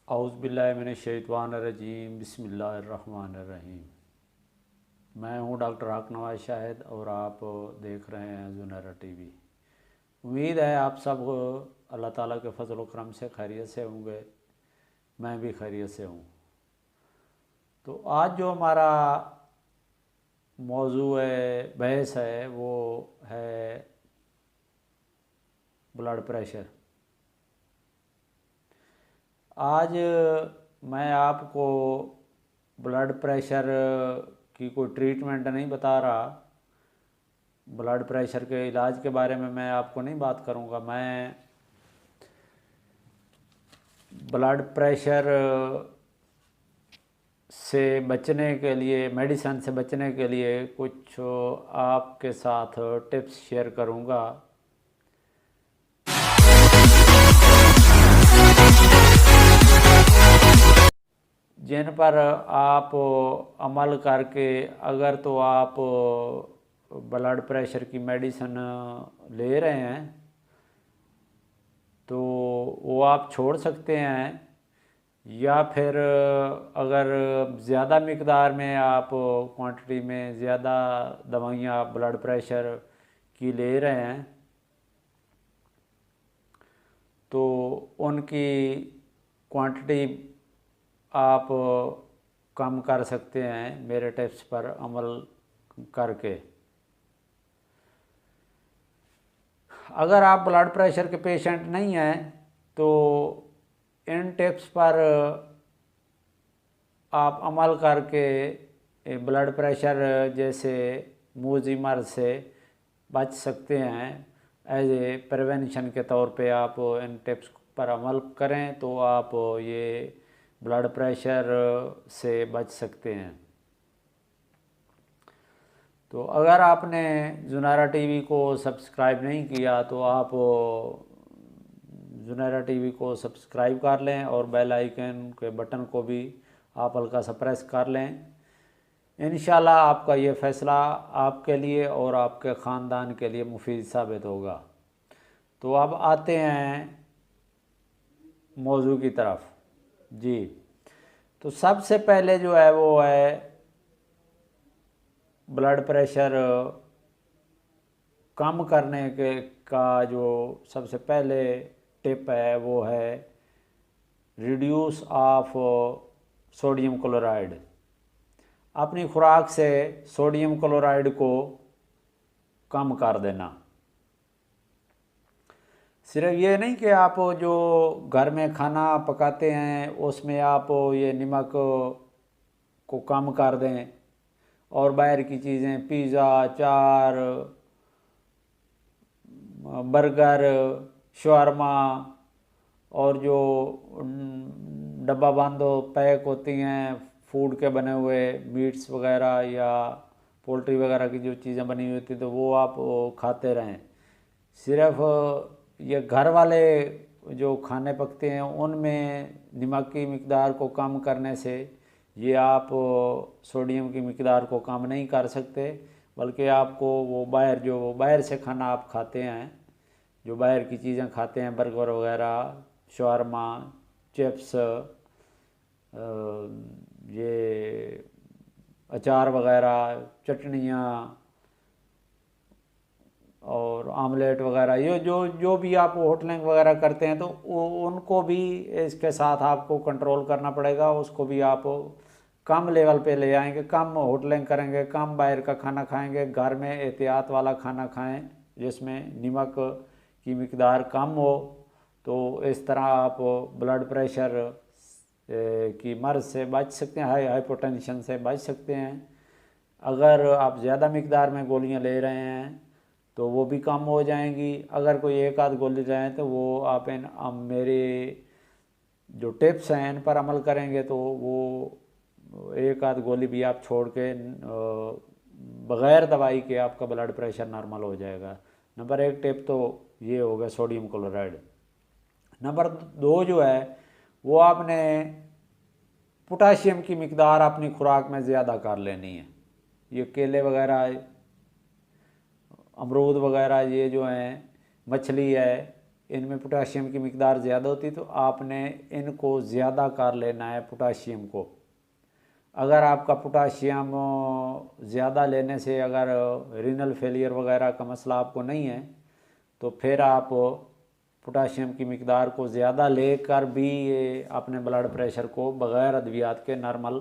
औज़ुबिल्लाहिमिनश्शैतानिर्रजीम बिस्मिल्लाहिर्रहमानिर्रहीम। मैं हूं डॉक्टर हक नवाज शाहिद और आप देख रहे हैं ज़ुनैरा टीवी। उम्मीद है आप सब अल्लाह ताला के फजल व करम से खैरियत से होंगे। मैं भी खैरियत से हूं। तो आज जो हमारा मौजू बहस है वो है ब्लड प्रेशर। आज मैं आपको ब्लड प्रेशर की कोई ट्रीटमेंट नहीं बता रहा। ब्लड प्रेशर के इलाज के बारे में मैं आपको नहीं बात करूंगा। मैं ब्लड प्रेशर से बचने के लिए, मेडिसिन से बचने के लिए कुछ आपके साथ टिप्स शेयर करूंगा जिन पर आप अमल करके अगर तो आप ब्लड प्रेशर की मेडिसिन ले रहे हैं तो वो आप छोड़ सकते हैं, या फिर अगर ज़्यादा मिकदार में आप क्वांटिटी में ज़्यादा दवाइयाँ ब्लड प्रेशर की ले रहे हैं तो उनकी क्वांटिटी आप कम कर सकते हैं मेरे टिप्स पर अमल करके। अगर आप ब्लड प्रेशर के पेशेंट नहीं हैं तो इन टिप्स पर आप अमल करके ब्लड प्रेशर जैसे मूजी मर्ज से बच सकते हैं। एज ए प्रिवेंशन के तौर पे आप इन टिप्स पर अमल करें तो आप ये ब्लड प्रेशर से बच सकते हैं। तो अगर आपने ज़ुनैरा टीवी को सब्सक्राइब नहीं किया तो आप ज़ुनैरा टीवी को सब्सक्राइब कर लें और बेल आइकन के बटन को भी आप हल्का सा प्रेस कर लें। इंशाल्लाह आपका ये फ़ैसला आपके लिए और आपके ख़ानदान के लिए मुफीद साबित होगा। तो अब आते हैं मौजू की तरफ। जी, तो सबसे पहले जो है वो है ब्लड प्रेशर कम करने के का जो सबसे पहले टिप है वो है रिड्यूस ऑफ सोडियम क्लोराइड। अपनी खुराक से सोडियम क्लोराइड को कम कर देना। सिर्फ ये नहीं कि आप जो घर में खाना पकाते हैं उसमें आप ये नमक को कम कर दें और बाहर की चीज़ें पिज़्ज़ा, चार, बर्गर, शवारमा और जो डब्बा बंद पैक होती हैं फूड के बने हुए मीट्स वगैरह या पोल्ट्री वगैरह की जो चीज़ें बनी हुई होती तो वो आप खाते रहें। सिर्फ ये घर वाले जो खाने पकते हैं उनमें नमक की मिकदार को कम करने से ये आप सोडियम की मिकदार को कम नहीं कर सकते, बल्कि आपको वो बाहर से खाना आप खाते हैं, जो बाहर की चीज़ें खाते हैं बर्गर वगैरह, शवारमा, चिप्स, ये अचार वगैरह, चटनियाँ और आमलेट वगैरह, ये जो भी आप होटलिंग वगैरह करते हैं तो उनको भी इसके साथ आपको कंट्रोल करना पड़ेगा। उसको भी आप कम लेवल पे ले आएंगे, कम होटलिंग करेंगे, कम बाहर का खाना खाएंगे, घर में एहतियात वाला खाना खाएं जिसमें नमक की मिकदार कम हो। तो इस तरह आप ब्लड प्रेशर की मर्ज़ से बच सकते हैं, हाइपोटेंशन से बच सकते हैं। अगर आप ज़्यादा मिकदार में गोलियां ले रहे हैं तो वो भी कम हो जाएंगी। अगर कोई एक आध गोली रहे तो वो आप मेरे जो टिप्स हैं इन पर अमल करेंगे तो वो एक आध गोली भी आप छोड़ के बग़ैर दवाई के आपका ब्लड प्रेशर नॉर्मल हो जाएगा। नंबर एक टिप तो ये हो गया सोडियम क्लोराइड। नंबर दो जो है वो आपने पोटाशियम की मिकदार अपनी खुराक में ज़्यादा कर लेनी है। ये केले वगैरह, अमरूद वगैरह, ये जो हैं, मछली है, इनमें पोटाशियम की मिकदार ज़्यादा होती है, तो आपने इनको ज़्यादा कर लेना है पोटाशियम को। अगर आपका पोटाशियम ज़्यादा लेने से अगर रीनल फेलियर वगैरह का मसला आपको नहीं है, तो फिर आप पोटाशियम की मिकदार को ज़्यादा लेकर भी ये अपने ब्लड प्रेशर को बग़ैर अद्वियात के नॉर्मल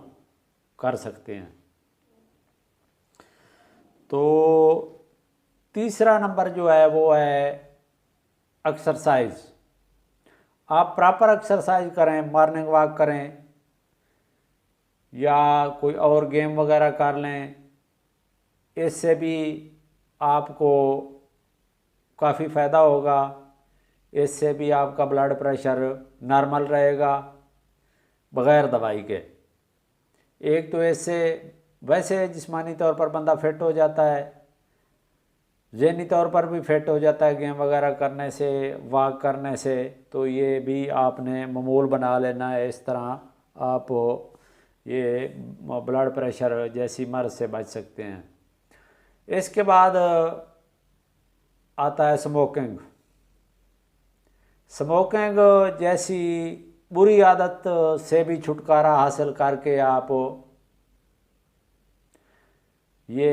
कर सकते हैं। तो तीसरा नंबर जो है वो है एक्सरसाइज। आप प्रॉपर एक्सरसाइज करें, मॉर्निंग वॉक करें या कोई और गेम वगैरह कर लें, इससे भी आपको काफ़ी फ़ायदा होगा। इससे भी आपका ब्लड प्रेशर नॉर्मल रहेगा बग़ैर दवाई के। एक तो इससे वैसे जिस्मानी तौर पर बंदा फिट हो जाता है, ज़हनी तौर पर भी फिट हो जाता है गेम वगैरह करने से, वॉक करने से। तो ये भी आपने मामूल बना लेना है। इस तरह आप ये ब्लड प्रेशर जैसी मर्ज़ से बच सकते हैं। इसके बाद आता है स्मोकिंग। स्मोकिंग जैसी बुरी आदत से भी छुटकारा हासिल करके आप ये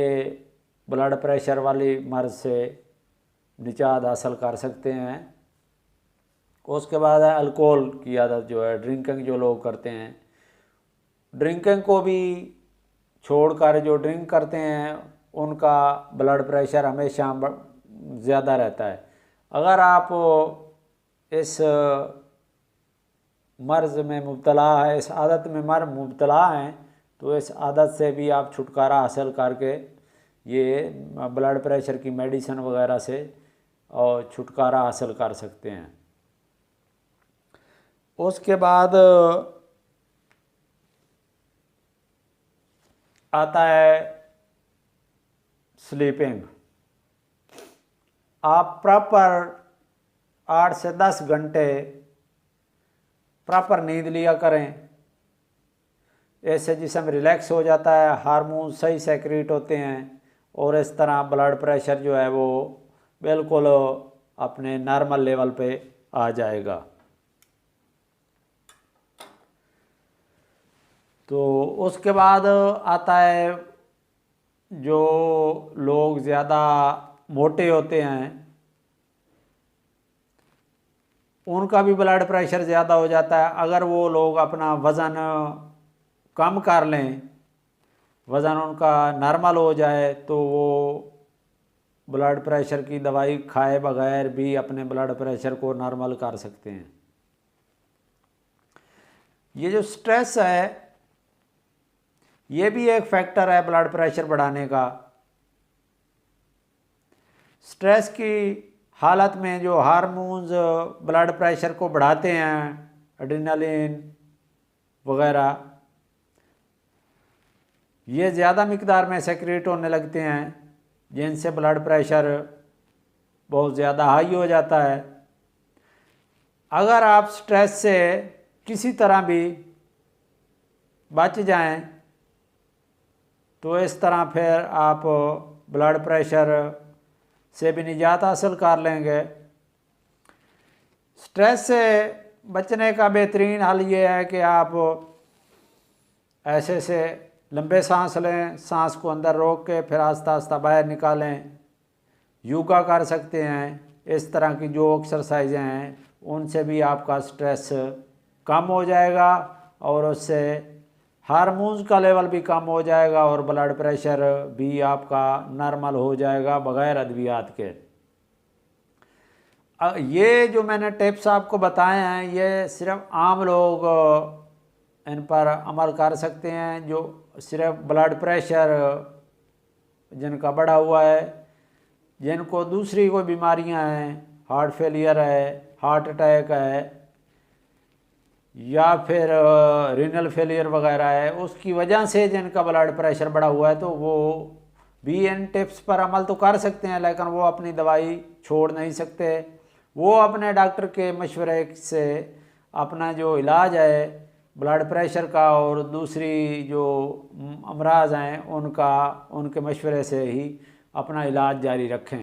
ब्लड प्रेशर वाली मर्ज़ से निजात हासिल कर सकते हैं। उसके बाद है अल्कोहल की आदत जो है, ड्रिंकिंग जो लोग करते हैं, ड्रिंकिंग को भी छोड़कर जो ड्रिंक करते हैं उनका ब्लड प्रेशर हमेशा ज़्यादा रहता है। अगर आप इस मर्ज़ में मुब्तला है, इस आदत में मुब्तला हैं, तो इस आदत से भी आप छुटकारा हासिल करके ये ब्लड प्रेशर की मेडिसिन वगैरह से और छुटकारा हासिल कर सकते हैं। उसके बाद आता है स्लीपिंग। आप प्रॉपर 8 से 10 घंटे प्रॉपर नींद लिया करें। ऐसे जिस्म रिलैक्स हो जाता है, हार्मोन सही सेक्रेट होते हैं और इस तरह ब्लड प्रेशर जो है वो बिल्कुल अपने नॉर्मल लेवल पे आ जाएगा। तो उसके बाद आता है जो लोग ज़्यादा मोटे होते हैं उनका भी ब्लड प्रेशर ज़्यादा हो जाता है। अगर वो लोग अपना वज़न कम कर लें, वज़न उनका नॉर्मल हो जाए, तो वो ब्लड प्रेशर की दवाई खाए बगैर भी अपने ब्लड प्रेशर को नॉर्मल कर सकते हैं। ये जो स्ट्रेस है ये भी एक फैक्टर है ब्लड प्रेशर बढ़ाने का। स्ट्रेस की हालत में जो हार्मोन्स ब्लड प्रेशर को बढ़ाते हैं, एड्रेनालिन वगैरह, ये ज़्यादा मिकदार में सेक्रेट होने लगते हैं, जिनसे ब्लड प्रेशर बहुत ज़्यादा हाई हो जाता है। अगर आप स्ट्रेस से किसी तरह भी बच जाएं, तो इस तरह फिर आप ब्लड प्रेशर से भी निजात हासिल कर लेंगे। स्ट्रेस से बचने का बेहतरीन हल ये है कि आप ऐसे से लंबे सांस लें, सांस को अंदर रोक के फिर आस्ता आस्ता बाहर निकालें। योगा कर सकते हैं। इस तरह की जो एक्सरसाइजें हैं उनसे भी आपका स्ट्रेस कम हो जाएगा और उससे हार्मोन्स का लेवल भी कम हो जाएगा और ब्लड प्रेशर भी आपका नॉर्मल हो जाएगा बग़ैर अद्वियात के। ये जो मैंने टिप्स आपको बताए हैं ये सिर्फ आम लोग इन पर अमल कर सकते हैं, जो सिर्फ ब्लड प्रेशर जिनका बढ़ा हुआ है, जिनको दूसरी कोई बीमारियां हैं, हार्ट फेलियर है, हार्ट अटैक है या फिर रीनल फेलियर वगैरह है, उसकी वजह से जिनका ब्लड प्रेशर बढ़ा हुआ है, तो वो भी इन टिप्स पर अमल तो कर सकते हैं, लेकिन वो अपनी दवाई छोड़ नहीं सकते। वो अपने डॉक्टर के मशवरे से अपना जो इलाज है ब्लड प्रेशर का और दूसरी जो अमराज हैं उनका, उनके मशवरे से ही अपना इलाज जारी रखें।